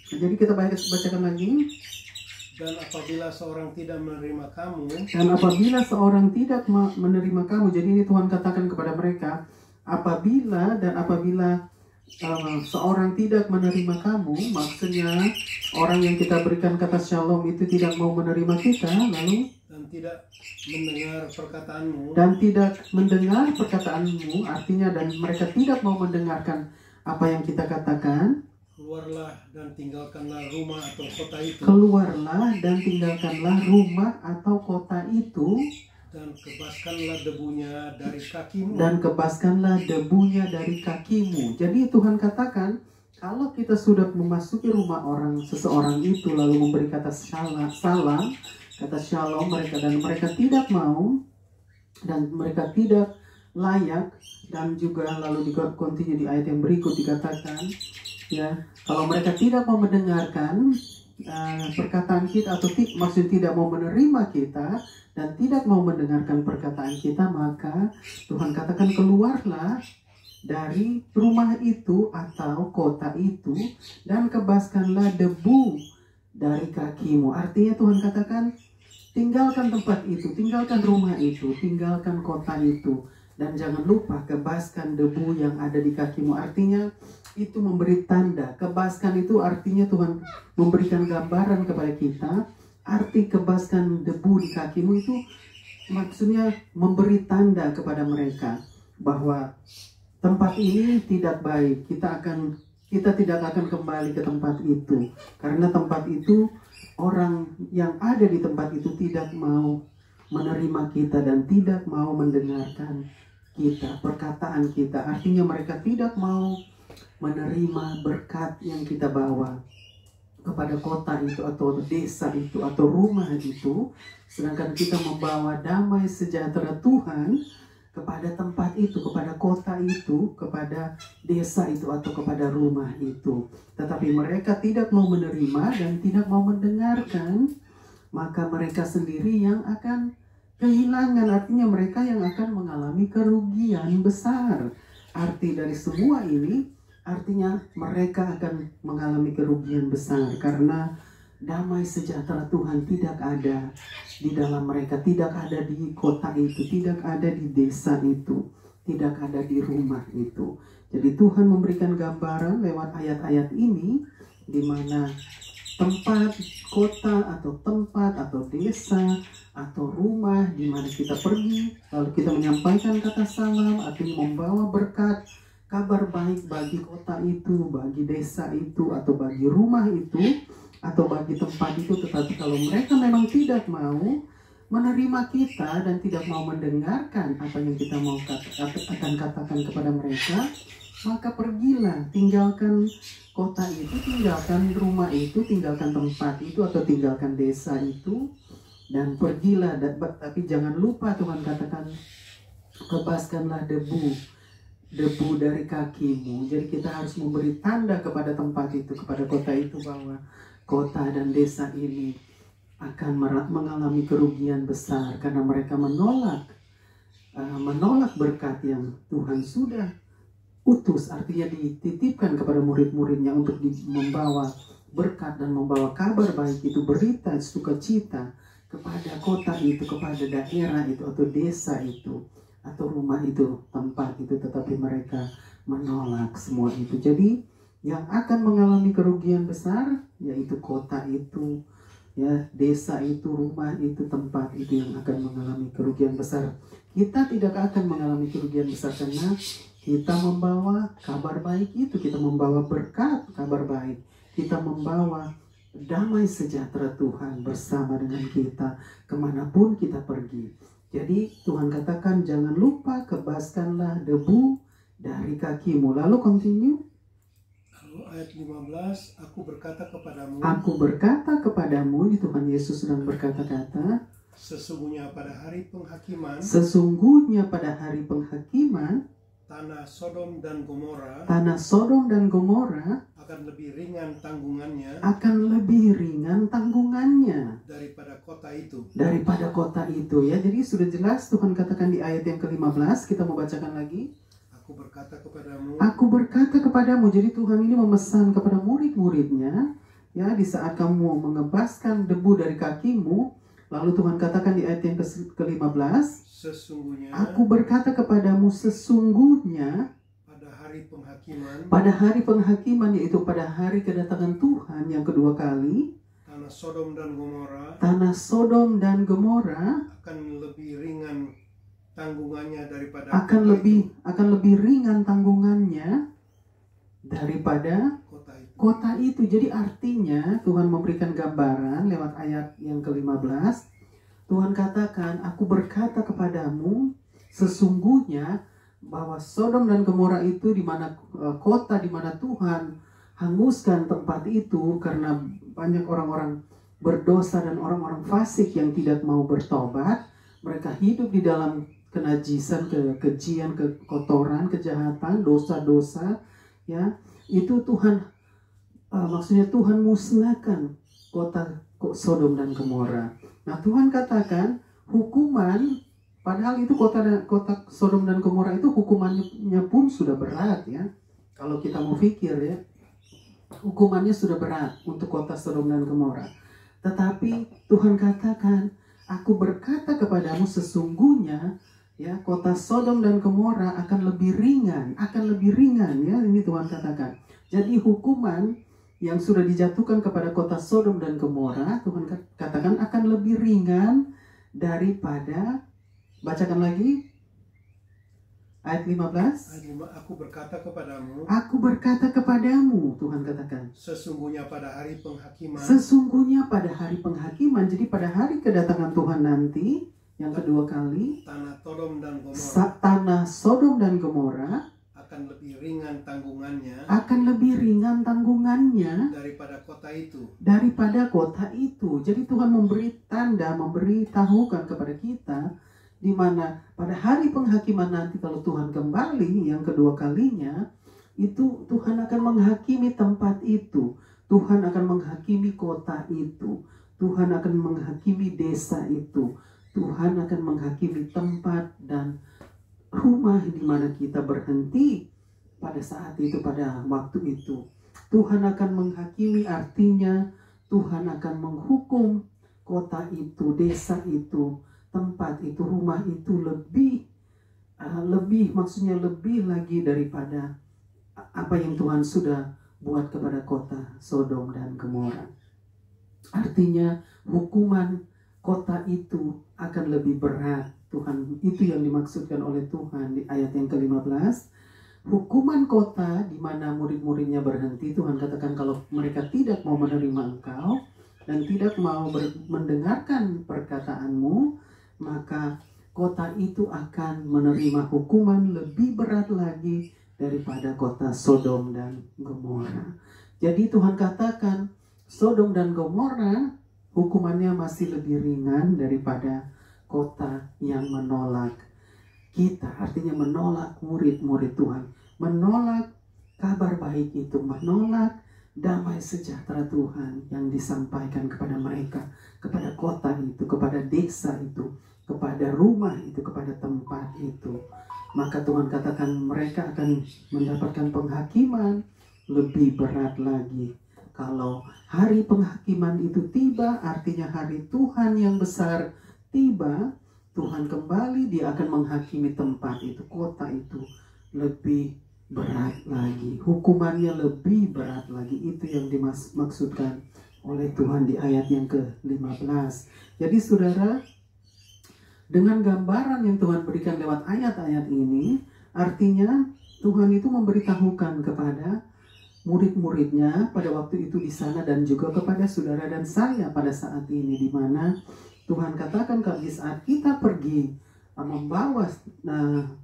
Jadi kita bacakan lagi. Dan apabila seorang tidak menerima kamu, jadi ini Tuhan katakan kepada mereka, apabila seorang tidak menerima kamu, maksudnya orang yang kita berikan kata shalom itu tidak mau menerima kita, lalu dan tidak mendengar dan tidak mendengar perkataanmu, perkataanmu, artinya dan mereka tidak mau mendengarkan apa yang kita katakan. keluarlah dan tinggalkanlah rumah atau kota itu, Keluarlah dan tinggalkanlah rumah atau kota itu, dan kebaskanlah debunya dari kakimu. dan kebaskanlah debunya dari kakimu. Jadi Tuhan katakan, kalau kita sudah memasuki rumah seseorang itu lalu memberi kata salam, kata shalom mereka, dan mereka tidak mau, dan mereka tidak layak, dan juga lalu continue di ayat yang berikut dikatakan, ya, kalau mereka tidak mau mendengarkan perkataan kita, atau maksud tidak mau menerima kita dan tidak mau mendengarkan perkataan kita, maka Tuhan katakan keluarlah dari rumah itu atau kota itu dan kebaskanlah debu dari kakimu. Artinya Tuhan katakan tinggalkan tempat itu, tinggalkan rumah itu, tinggalkan kota itu, dan jangan lupa kebaskan debu yang ada di kakimu. Artinya itu memberi tanda. Kebaskan itu artinya Tuhan memberikan gambaran kepada kita. Arti kebaskan debu di kakimu itu maksudnya memberi tanda kepada mereka bahwa tempat ini tidak baik. Kita tidak akan kembali ke tempat itu, karena tempat itu orang yang ada di tempat itu tidak mau menerima kita dan tidak mau mendengarkan kita, perkataan kita. Artinya mereka tidak mau menerima berkat yang kita bawa kepada kota itu atau desa itu atau rumah itu, sedangkan kita membawa damai sejahtera Tuhan kepada tempat itu, kepada kota itu, kepada desa itu atau kepada rumah itu. Tetapi mereka tidak mau menerima dan tidak mau mendengarkan, maka mereka sendiri yang akan kehilangan. Artinya mereka yang akan mengalami kerugian besar. Arti dari semua ini artinya mereka akan mengalami kerugian besar karena damai sejahtera Tuhan tidak ada di dalam mereka, tidak ada di kota itu, tidak ada di desa itu, tidak ada di rumah itu. Jadi Tuhan memberikan gambaran lewat ayat-ayat ini di mana tempat, kota atau tempat atau desa atau rumah di mana kita pergi lalu kita menyampaikan kata salam, artinya membawa berkat, kabar baik bagi kota itu, bagi desa itu, atau bagi rumah itu, atau bagi tempat itu. Tetapi kalau mereka memang tidak mau menerima kita dan tidak mau mendengarkan apa yang kita mau akan katakan kepada mereka, maka pergilah, tinggalkan kota itu, tinggalkan rumah itu, tinggalkan tempat itu, atau tinggalkan desa itu, dan pergilah. Tapi jangan lupa Tuhan katakan, kebaskanlah debu dari kakimu. Jadi kita harus memberi tanda kepada tempat itu, kepada kota itu, bahwa kota dan desa ini akan mengalami kerugian besar karena mereka menolak berkat yang Tuhan sudah utus, artinya dititipkan kepada murid-muridnya untuk membawa berkat dan membawa kabar baik itu, berita sukacita kepada kota itu, kepada daerah itu atau desa itu atau rumah itu, tempat itu, tetapi mereka menolak semua itu. Jadi yang akan mengalami kerugian besar yaitu kota itu, ya, desa itu, rumah itu, tempat itu yang akan mengalami kerugian besar. Kita tidak akan mengalami kerugian besar karena kita membawa kabar baik itu, kita membawa berkat kabar baik, kita membawa damai sejahtera Tuhan bersama dengan kita kemanapun kita pergi. Jadi Tuhan katakan jangan lupa kebaskanlah debu dari kakimu. Lalu continue. Lalu ayat 15, aku berkata kepadamu. Aku berkata kepadamu, di Tuhan Yesus sedang berkata-kata. Sesungguhnya pada hari penghakiman. Sesungguhnya pada hari penghakiman. Tanah Sodom dan Gomora. Tanah Sodom dan Gomora. Akan lebih ringan tanggungannya. Akan lebih ringan tanggungannya. Daripada kota itu. Daripada kota itu, ya. Jadi sudah jelas Tuhan katakan di ayat yang ke-15. Kita mau bacakan lagi. Aku berkata kepadamu. Aku berkata kepadamu. Jadi Tuhan ini memesan kepada murid-muridnya, ya, di saat kamu mengebaskan debu dari kakimu. Lalu Tuhan katakan di ayat yang ke-15, sesungguhnya aku berkata kepadamu, sesungguhnya pada hari hari penghakiman, pada hari penghakiman, yaitu pada hari kedatangan Tuhan yang kedua kali, tanah Sodom dan Gomora tanah Sodom dan Gomora akan lebih ringan tanggungannya daripada akan lebih ringan tanggungannya daripada kota itu. kota itu. Jadi artinya Tuhan memberikan gambaran lewat ayat yang ke-15. Tuhan katakan, aku berkata kepadamu, sesungguhnya bahwa Sodom dan Gomora itu di mana kota di mana Tuhan hanguskan tempat itu karena banyak orang-orang berdosa dan orang-orang fasik yang tidak mau bertobat. Mereka hidup di dalam kenajisan, kekejian, kekotoran, kejahatan, dosa-dosa, ya. Itu Tuhan maksudnya Tuhan musnahkan kota Sodom dan Gomora. Nah, Tuhan katakan hukuman, padahal itu kota Sodom dan Gomora itu hukumannya pun sudah berat, ya. Kalau kita mau pikir, ya, hukumannya sudah berat untuk kota Sodom dan Gomora. Tetapi Tuhan katakan, aku berkata kepadamu, sesungguhnya ya kota Sodom dan Gomora akan lebih ringan, ya, ini Tuhan katakan. Jadi hukuman yang sudah dijatuhkan kepada kota Sodom dan Gomora, Tuhan katakan akan lebih ringan daripada, bacakan lagi ayat 15. Aku berkata kepadamu, aku berkata kepadamu, Tuhan katakan, sesungguhnya pada hari penghakiman, jadi pada hari kedatangan Tuhan nanti yang kedua kali, tanah Sodom dan Gomora akan lebih ringan tanggungannya daripada kota itu. Jadi Tuhan memberi tanda, memberitahukan kepada kita di mana pada hari penghakiman nanti kalau Tuhan kembali yang kedua kalinya, itu Tuhan akan menghakimi tempat itu, Tuhan akan menghakimi kota itu, Tuhan akan menghakimi desa itu, Tuhan akan menghakimi tempat dan rumah di mana kita berhenti pada saat itu, pada waktu itu. Tuhan akan menghakimi, artinya Tuhan akan menghukum kota itu, desa itu, tempat itu, rumah itu lebih maksudnya lebih lagi daripada apa yang Tuhan sudah buat kepada kota Sodom dan Gomora. Artinya hukuman kota itu akan lebih berat. Tuhan, itu yang dimaksudkan oleh Tuhan di ayat yang ke-15. Hukuman kota di mana murid-muridnya berhenti, Tuhan katakan kalau mereka tidak mau menerima Engkau dan tidak mau mendengarkan perkataanmu, maka kota itu akan menerima hukuman lebih berat lagi daripada kota Sodom dan Gomora. Jadi Tuhan katakan Sodom dan Gomora hukumannya masih lebih ringan daripada kota yang menolak kita, artinya menolak murid-murid Tuhan, menolak kabar baik itu, menolak damai sejahtera Tuhan yang disampaikan kepada mereka, kepada kota itu, kepada desa itu, kepada rumah itu, kepada tempat itu. Maka Tuhan katakan mereka akan mendapatkan penghakiman lebih berat lagi. Kalau hari penghakiman itu tiba, artinya hari Tuhan yang besar tiba, Tuhan kembali, dia akan menghakimi tempat itu, kota itu lebih berat lagi, hukumannya lebih berat lagi. Itu yang dimaksudkan oleh Tuhan di ayat yang ke-15. Jadi saudara, dengan gambaran yang Tuhan berikan lewat ayat-ayat ini, artinya Tuhan itu memberitahukan kepada murid-muridnya pada waktu itu di sana dan juga kepada saudara dan saya pada saat ini, di mana Tuhan katakan kalau di saat kita pergi membawa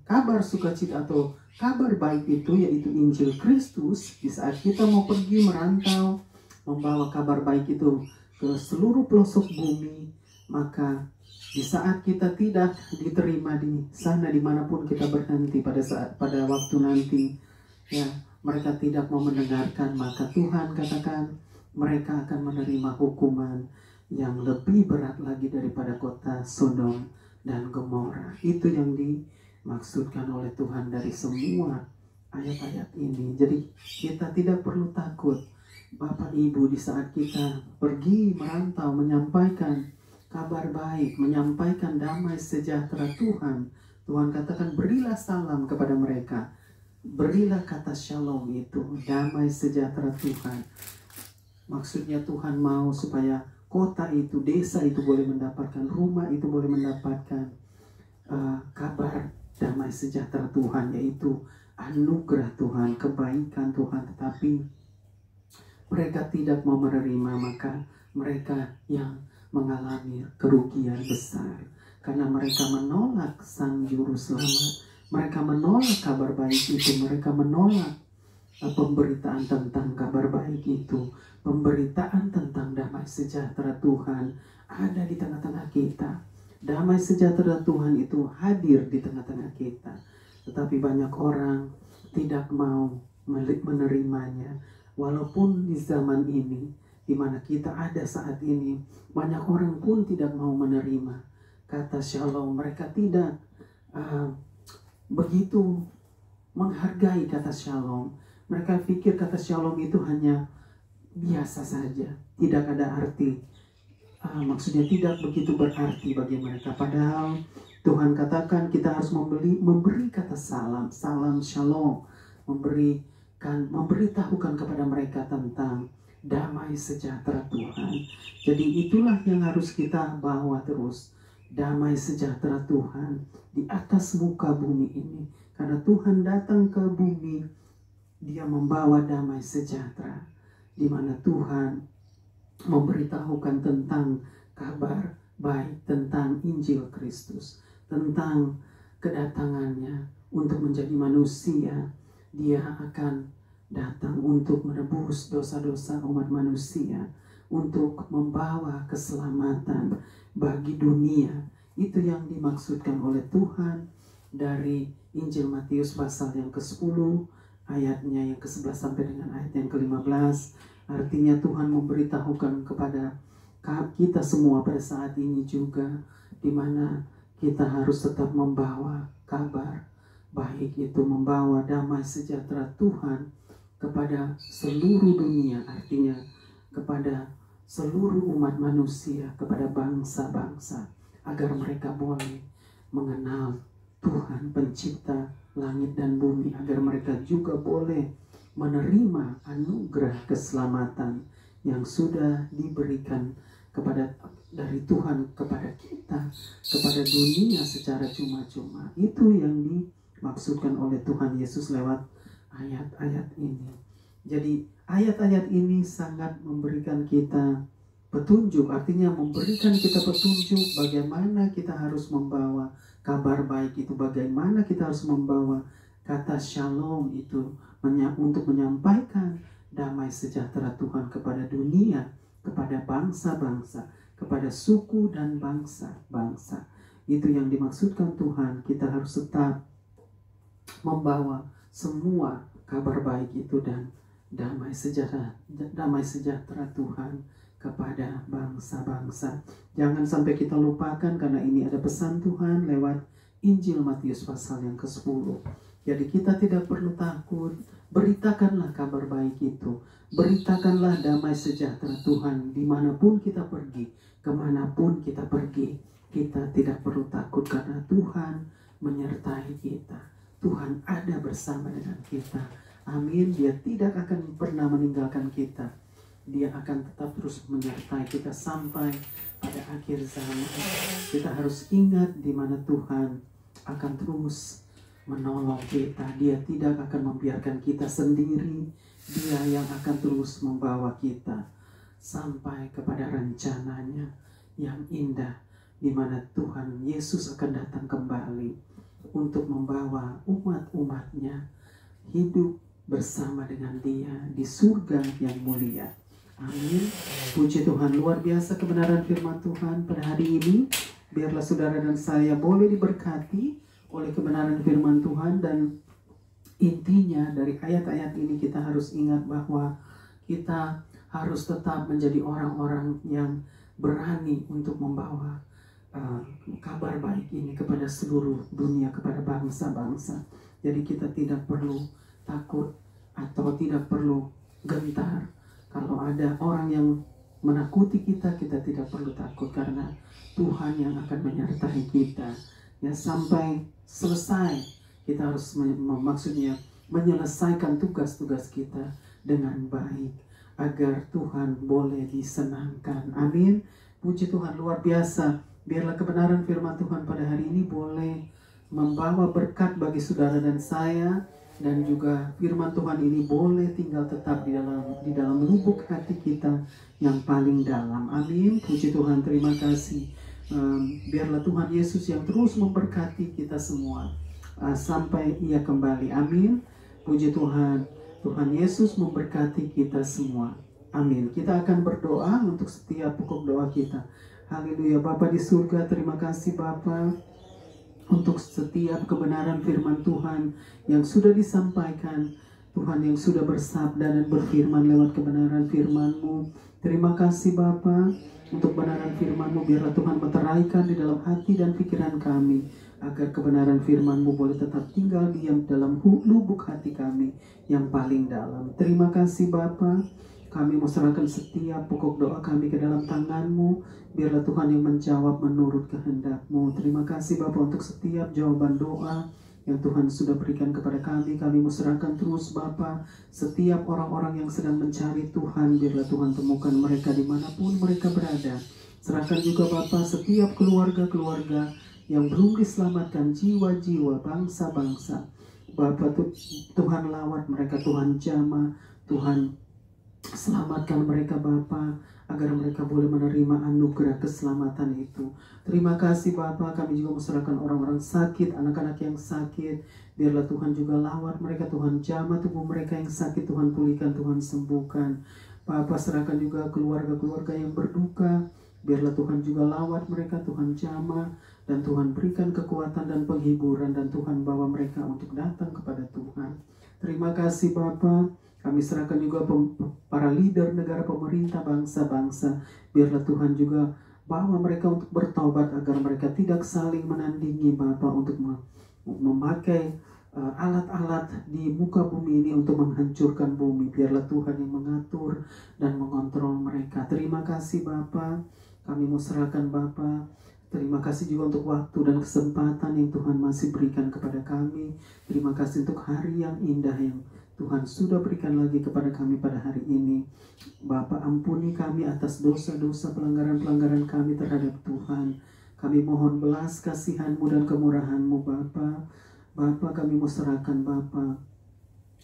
kabar sukacita atau kabar baik itu, yaitu Injil Kristus, di saat kita mau pergi merantau membawa kabar baik itu ke seluruh pelosok bumi, maka di saat kita tidak diterima di sana dimanapun kita berhenti pada waktu nanti, ya, mereka tidak mau mendengarkan, maka Tuhan katakan mereka akan menerima hukuman yang lebih berat lagi daripada kota Sodom dan Gomora. Itu yang dimaksudkan oleh Tuhan dari semua ayat-ayat ini. Jadi kita tidak perlu takut, Bapak Ibu, di saat kita pergi merantau menyampaikan kabar baik, menyampaikan damai sejahtera Tuhan. Tuhan katakan berilah salam kepada mereka. berilah kata shalom itu, damai sejahtera Tuhan. Maksudnya Tuhan mau supaya kota itu, desa itu boleh mendapatkan, rumah itu boleh mendapatkan kabar damai sejahtera Tuhan, yaitu anugerah Tuhan, kebaikan Tuhan. Tetapi mereka tidak mau menerima, maka mereka yang mengalami kerugian besar. Karena mereka menolak Sang Juru Selamat. Mereka menolak kabar baik itu. Mereka menolak pemberitaan tentang kabar baik itu. Pemberitaan tentang damai sejahtera Tuhan ada di tengah-tengah kita. Damai sejahtera Tuhan itu hadir di tengah-tengah kita. Tetapi banyak orang tidak mau menerimanya. Walaupun di zaman ini, di mana kita ada saat ini, banyak orang pun tidak mau menerima kata shalom. Mereka tidak begitu menghargai kata shalom. Mereka pikir kata shalom itu hanya biasa saja, tidak ada arti. Maksudnya tidak begitu berarti bagi mereka. Padahal Tuhan katakan kita harus memberi kata salam shalom, memberitahukan kepada mereka tentang damai sejahtera Tuhan. Jadi itulah yang harus kita bawa terus. Damai sejahtera Tuhan di atas muka bumi ini. Karena Tuhan datang ke bumi, Dia membawa damai sejahtera, di mana Tuhan memberitahukan tentang kabar baik, tentang Injil Kristus, tentang kedatangannya untuk menjadi manusia. Dia akan datang untuk menebus dosa-dosa umat manusia, untuk membawa keselamatan bagi dunia. Itu yang dimaksudkan oleh Tuhan dari Injil Matius pasal yang ke-10 ayatnya yang ke-11 sampai dengan ayat yang ke-15. Artinya Tuhan memberitahukan kepada kita semua pada saat ini juga, di mana kita harus tetap membawa kabar baik itu, membawa damai sejahtera Tuhan kepada seluruh dunia, artinya kepada seluruh umat manusia, kepada bangsa-bangsa, agar mereka boleh mengenal Tuhan pencipta langit dan bumi, agar mereka juga boleh menerima anugerah keselamatan yang sudah diberikan dari Tuhan kepada kita, kepada dunia secara cuma-cuma. Itu yang dimaksudkan oleh Tuhan Yesus lewat ayat-ayat ini. Jadi ayat-ayat ini sangat memberikan kita petunjuk, artinya memberikan kita petunjuk bagaimana kita harus membawa kabar baik itu, bagaimana kita harus membawa kata shalom itu untuk menyampaikan damai sejahtera Tuhan kepada dunia, kepada bangsa-bangsa, kepada suku dan bangsa-bangsa. Itu yang dimaksudkan Tuhan. Kita harus tetap membawa semua kabar baik itu dan damai sejahtera Tuhan kepada bangsa-bangsa. Jangan sampai kita lupakan, karena ini ada pesan Tuhan lewat Injil Matius pasal yang ke-10. Jadi kita tidak perlu takut. Beritakanlah kabar baik itu. Beritakanlah damai sejahtera Tuhan dimanapun kita pergi, kemanapun kita pergi. Kita tidak perlu takut karena Tuhan menyertai kita. Tuhan ada bersama dengan kita. Amin. Dia tidak akan pernah meninggalkan kita. Dia akan tetap terus menyertai kita sampai pada akhir zaman. Kita harus ingat di mana Tuhan akan terus menolong kita. Dia tidak akan membiarkan kita sendiri. Dia yang akan terus membawa kita sampai kepada rencananya yang indah, di mana Tuhan Yesus akan datang kembali untuk membawa umat-umatnya hidup bersama dengan Dia di surga yang mulia. Amin. Puji Tuhan, luar biasa kebenaran firman Tuhan pada hari ini. Biarlah saudara dan saya boleh diberkati oleh kebenaran firman Tuhan. Dan intinya dari ayat-ayat ini kita harus ingat bahwa kita harus tetap menjadi orang-orang yang berani untuk membawa kabar baik ini kepada seluruh dunia, kepada bangsa-bangsa. Jadi kita tidak perlu takut atau tidak perlu gentar. Kalau ada orang yang menakuti kita, kita tidak perlu takut, karena Tuhan yang akan menyertai kita. Ya, sampai selesai kita harus maksudnya menyelesaikan tugas-tugas kita dengan baik, agar Tuhan boleh disenangkan. Amin. Puji Tuhan, luar biasa. Biarlah kebenaran firman Tuhan pada hari ini boleh membawa berkat bagi saudara dan saya, dan juga firman Tuhan ini boleh tinggal tetap di dalam lubuk hati kita yang paling dalam. Amin. Puji Tuhan, terima kasih. Biarlah Tuhan Yesus yang terus memberkati kita semua sampai Ia kembali. Amin. Puji Tuhan. Tuhan Yesus memberkati kita semua. Amin. Kita akan berdoa untuk setiap pokok doa kita. Haleluya. Bapa di surga, terima kasih Bapa untuk setiap kebenaran firman Tuhan yang sudah disampaikan. Tuhan yang sudah bersabda dan berfirman lewat kebenaran firman-Mu. Terima kasih Bapa untuk kebenaran firman-Mu. Biarlah Tuhan meteraikan di dalam hati dan pikiran kami, agar kebenaran firman-Mu boleh tetap tinggal diam dalam lubuk hati kami yang paling dalam. Terima kasih Bapa. Kami mau serahkan setiap pokok doa kami ke dalam tangan-Mu. Biarlah Tuhan yang menjawab menurut kehendak-Mu. Terima kasih Bapa untuk setiap jawaban doa yang Tuhan sudah berikan kepada kami. Kami mau serahkan terus Bapa setiap orang-orang yang sedang mencari Tuhan. Biarlah Tuhan temukan mereka dimanapun mereka berada. Serahkan juga Bapa setiap keluarga-keluarga yang belum diselamatkan, jiwa-jiwa, bangsa-bangsa. Bapa, Tuhan lawat mereka, Tuhan jamah, Tuhan selamatkan mereka Bapa, agar mereka boleh menerima anugerah keselamatan itu. Terima kasih Bapa. Kami juga menserahkan orang-orang sakit, anak-anak yang sakit. Biarlah Tuhan juga lawat mereka, Tuhan jamah tubuh mereka yang sakit, Tuhan pulihkan, Tuhan sembuhkan. Bapa, serahkan juga keluarga-keluarga yang berduka. Biarlah Tuhan juga lawat mereka, Tuhan jamah, dan Tuhan berikan kekuatan dan penghiburan, dan Tuhan bawa mereka untuk datang kepada Tuhan. Terima kasih Bapa. Kami serahkan juga para leader negara, pemerintah, bangsa-bangsa. Biarlah Tuhan juga bawa mereka untuk bertaubat, agar mereka tidak saling menandingi Bapa untuk memakai alat-alat di muka bumi ini untuk menghancurkan bumi. Biarlah Tuhan yang mengatur dan mengontrol mereka. Terima kasih Bapa. Kami mau serahkan Bapa. Terima kasih juga untuk waktu dan kesempatan yang Tuhan masih berikan kepada kami. Terima kasih untuk hari yang indah yang Tuhan sudah berikan lagi kepada kami pada hari ini. Bapa, ampuni kami atas dosa-dosa pelanggaran-pelanggaran kami terhadap Tuhan. Kami mohon belas kasihan-Mu dan kemurahan-Mu Bapa. Bapa, kami mau serahkan Bapa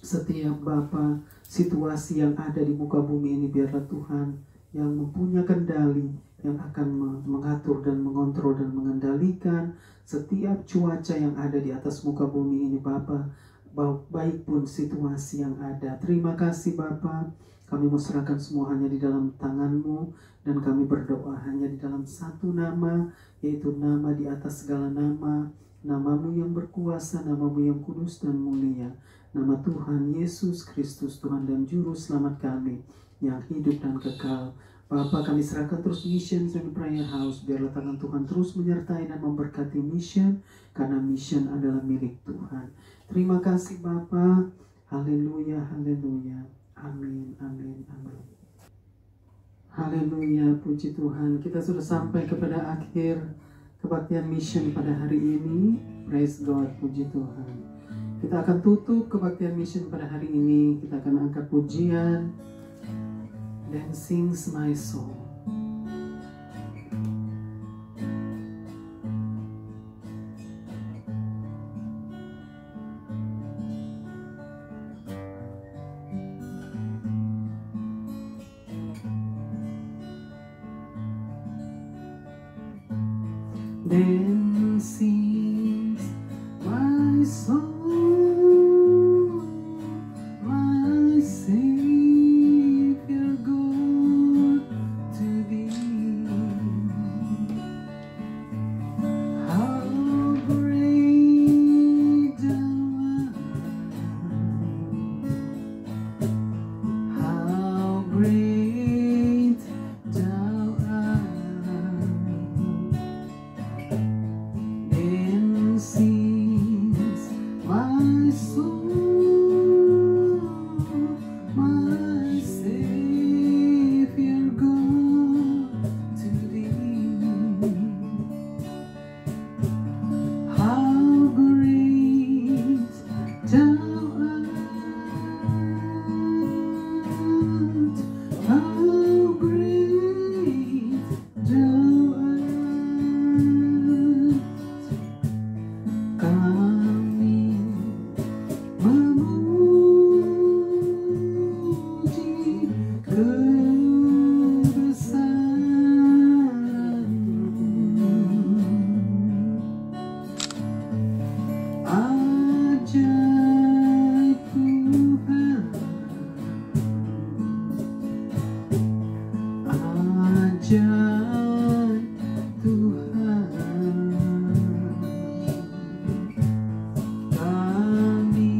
setiap Bapa situasi yang ada di muka bumi ini. Biarlah Tuhan yang mempunyai kendali, yang akan mengatur dan mengontrol dan mengendalikan setiap cuaca yang ada di atas muka bumi ini Bapa, baik pun situasi yang ada. Terima kasih Bapa. Kami mau serahkan semua hanya di dalam tangan-Mu, dan kami berdoa hanya di dalam satu nama, yaitu nama di atas segala nama, nama-Mu yang berkuasa, nama-Mu yang kudus dan mulia, nama Tuhan Yesus Kristus, Tuhan dan Juru Selamat kami yang hidup dan kekal. Bapa, kami serahkan terus Mission and Prayer House. Biarlah tangan Tuhan terus menyertai dan memberkati mission, karena mission adalah milik Tuhan. Terima kasih Bapa. Haleluya, haleluya. Amin, amin, amin. Haleluya, puji Tuhan. Kita sudah sampai kepada akhir kebaktian mission pada hari ini. Praise God, puji Tuhan. Kita akan tutup kebaktian mission pada hari ini. Kita akan angkat pujian Then Sings My Soul. Then sings my soul, my Savior God to thee. How great thou art, how great thou art. Then sings my ajaib Tuhan. Kami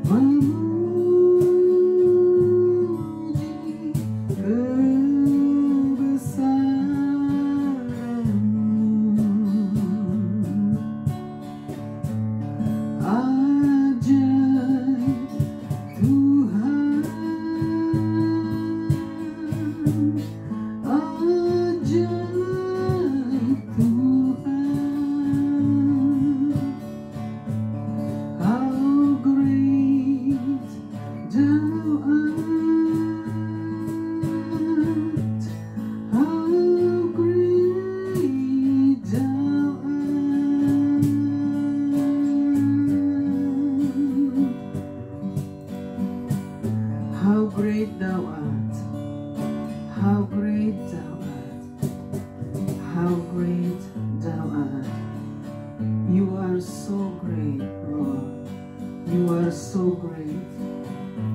memuji kebesaran-Mu. Ajaib Tuhan, ajaib Tuhan. How great Thou art, how great Thou art. How great Thou art, how great Thou art, how great Thou art. You are so great, Lord. You are so great.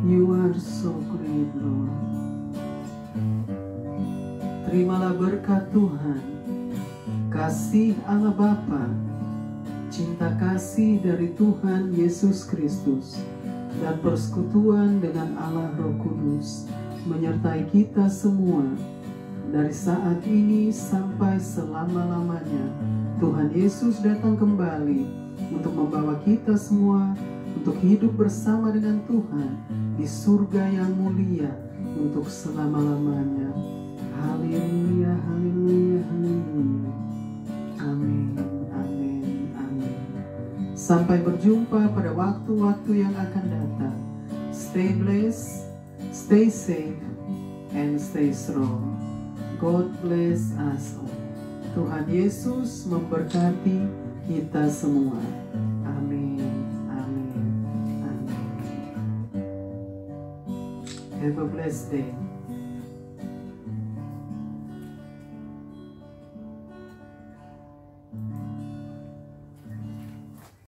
You are so great, Lord. Terimalah berkat Tuhan, kasih Allah Bapa, cinta kasih dari Tuhan Yesus Kristus, dan persekutuan dengan Allah Roh Kudus menyertai kita semua dari saat ini sampai selama-lamanya. Tuhan Yesus datang kembali untuk membawa kita semua untuk hidup bersama dengan Tuhan di surga yang mulia untuk selama-lamanya. Haleluya, haleluya, haleluya. Amin, amin, amin. Sampai berjumpa pada waktu-waktu yang akan datang. Stay blessed, stay safe, and stay strong. God bless us all. Tuhan Yesus memberkati kita semua. Amin, amin, amin. Have a blessed day.